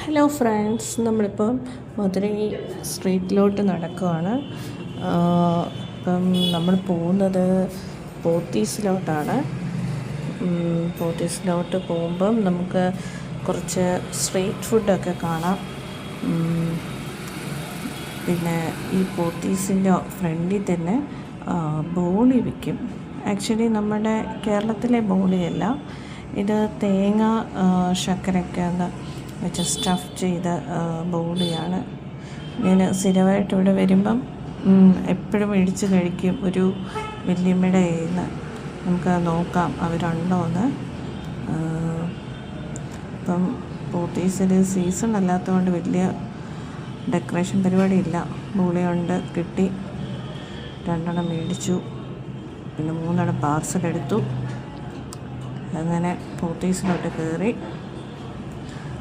Hello friends, നമ്മളിപ്പം മധുരൈ സ്ട്രീറ്റിലോട്ട് നടക്കുകയാണ്. ഇപ്പം നമ്മൾ പോകുന്നത് പോത്തീസിലോട്ടാണ്. പോത്തീസിലോട്ട് പോകുമ്പം നമുക്ക് കുറച്ച് സ്ട്രീറ്റ് ഫുഡൊക്കെ കാണാം. പിന്നെ ഈ പോത്തീസിൻ്റെ ഫ്രണ്ടിൽ തന്നെ ബോളി വിൽക്കും. ആക്ച്വലി നമ്മുടെ കേരളത്തിലെ ബോളിയല്ല, ഇത് തേങ്ങ ശർക്കരയൊക്കെ വെച്ച് സ്റ്റഫ് ചെയ്ത ബോളിയാണ്. ഞാൻ സ്ഥിരമായിട്ട് ഇവിടെ വരുമ്പം എപ്പോഴും മേടിച്ച് കഴിക്കും. ഒരു വല്യമ്മയുടെ കയ്യിൽ നിന്ന് നമുക്ക് നോക്കാം അവരുണ്ടോ എന്ന്. ഇപ്പം പോത്തീസിൽ സീസൺ അല്ലാത്തതുകൊണ്ട് വലിയ ഡെക്കറേഷൻ പരിപാടിയില്ല. ബോളി കൊണ്ട് കിട്ടി, 2 മേടിച്ചു, പിന്നെ 3 പാർസൽ എടുത്തു. അങ്ങനെ പോത്തീസിലോട്ട് കയറി.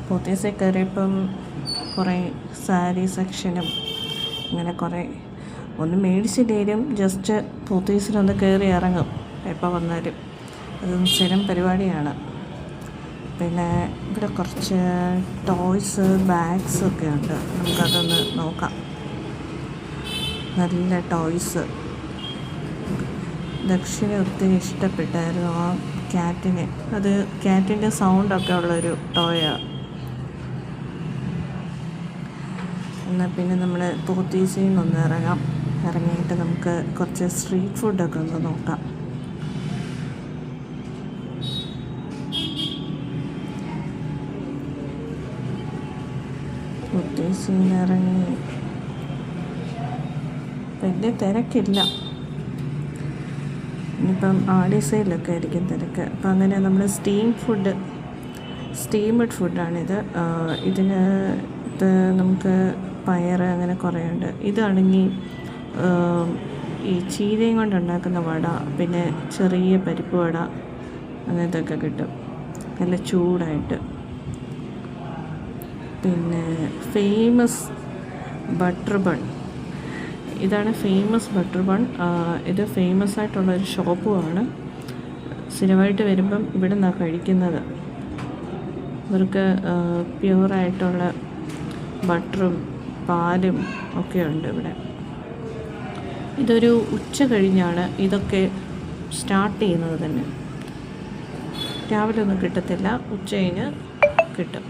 പോത്തീസിൽ കയറിയപ്പം കുറേ സാരി സെക്ഷനും അങ്ങനെ കുറേ ഒന്നും മേടിച്ചില്ലേലും ജസ്റ്റ് പോത്തീസിലൊന്ന് കയറി ഇറങ്ങും എപ്പോൾ വന്നാലും. അതും സ്ഥിരം പരിപാടിയാണ്. പിന്നെ ഇവിടെ കുറച്ച് ടോയ്സ് ബാഗ്സൊക്കെ ഉണ്ട്, നമുക്കതൊന്ന് നോക്കാം. നല്ല ടോയ്സ്. ദക്ഷിണ ഒത്തിരി ഇഷ്ടപ്പെട്ടായിരുന്നു ആ ക്യാറ്റിന്. അത് ക്യാറ്റിൻ്റെ സൗണ്ടൊക്കെ ഉള്ളൊരു ടോയാണ്. എന്നാൽ പിന്നെ നമ്മൾ പോത്തീസിൽ നിന്നൊന്ന് ഇറങ്ങിയിട്ട് നമുക്ക് കുറച്ച് സ്ട്രീറ്റ് ഫുഡൊക്കെ ഒന്ന് നോക്കാം. പോത്തീസിൽ നിന്ന് ഇറങ്ങി വലിയ തിരക്കില്ല. ഇനിയിപ്പം ആഡിസൈഡിലൊക്കെ ആയിരിക്കും തിരക്ക്. അപ്പം അങ്ങനെ നമ്മൾ സ്റ്റീമഡ് ഫുഡാണിത്. ഇതിന് നമുക്ക് പയർ അങ്ങനെ കുറേ ഉണ്ട്. ഇതാണെങ്കിൽ ഈ ചീരയും കൊണ്ടുണ്ടാക്കുന്ന വട, പിന്നെ ചെറിയ പരിപ്പ് വട അങ്ങനത്തെയൊക്കെ കിട്ടും, നല്ല ചൂടായിട്ട്. പിന്നെ ഫേമസ് ബട്ടർ ബൺ, ഇതാണ് ഫേമസ് ബട്ടർ ബൺ. ഇത് ഫേമസ് ആയിട്ടുള്ളൊരു ഷോപ്പുമാണ്. സ്ഥിരമായിട്ട് വരുമ്പം ഇവിടെ നിന്നാണ് കഴിക്കുന്നത്. ഇവർക്ക് പ്യുവറായിട്ടുള്ള ബട്ടറും പാലും ഒക്കെ ഉണ്ട് ഇവിടെ. ഇതൊരു ഉച്ച കഴിഞ്ഞാണ് ഇതൊക്കെ സ്റ്റാർട്ട് ചെയ്യുന്നത് തന്നെ. രാവിലെ ഒന്നും കിട്ടത്തില്ല, ഉച്ച കഴിഞ്ഞ് കിട്ടും.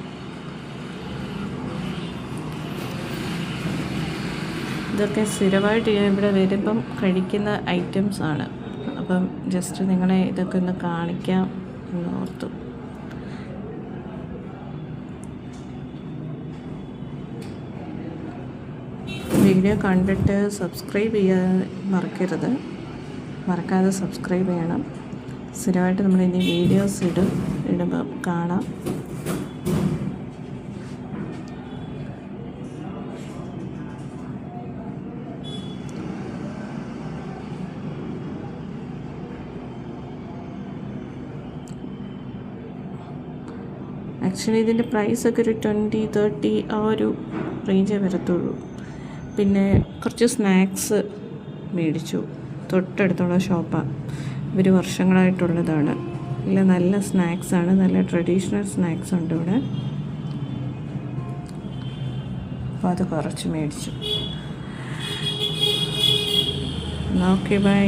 ഇതൊക്കെ സ്ഥിരമായിട്ട് ഇവിടെ വരുമ്പം കഴിക്കുന്ന ഐറ്റംസാണ്. അപ്പം ജസ്റ്റ് നിങ്ങളെ ഇതൊക്കെ ഒന്ന് കാണിക്കാം എന്ന് ഓർത്തു. വീഡിയോ കണ്ടിട്ട് സബ്സ്ക്രൈബ് ചെയ്യാൻ മറക്കാതെ സബ്സ്ക്രൈബ് ചെയ്യണം. സ്ഥിരമായിട്ട് നമ്മൾ ഇനി വീഡിയോസ് ഇടുമ്പോൾ കാണാം. ആക്ച്വലി ഇതിൻ്റെ പ്രൈസൊക്കെ ഒരു 20-30 ആ ഒരു റേഞ്ചേ വരത്തുള്ളൂ. പിന്നെ കുറച്ച് സ്നാക്സ് മേടിച്ചു. തൊട്ടടുത്തുള്ള ഷോപ്പാണ്, ഇവർ വർഷങ്ങളായിട്ടുള്ളതാണ്. ഇല്ല, നല്ല സ്നാക്സാണ്, നല്ല ട്രഡീഷണൽ സ്നാക്സ് ഉണ്ട് ഇവിടെ. അപ്പോൾ അത് കുറച്ച് മേടിച്ചു. Okay, by.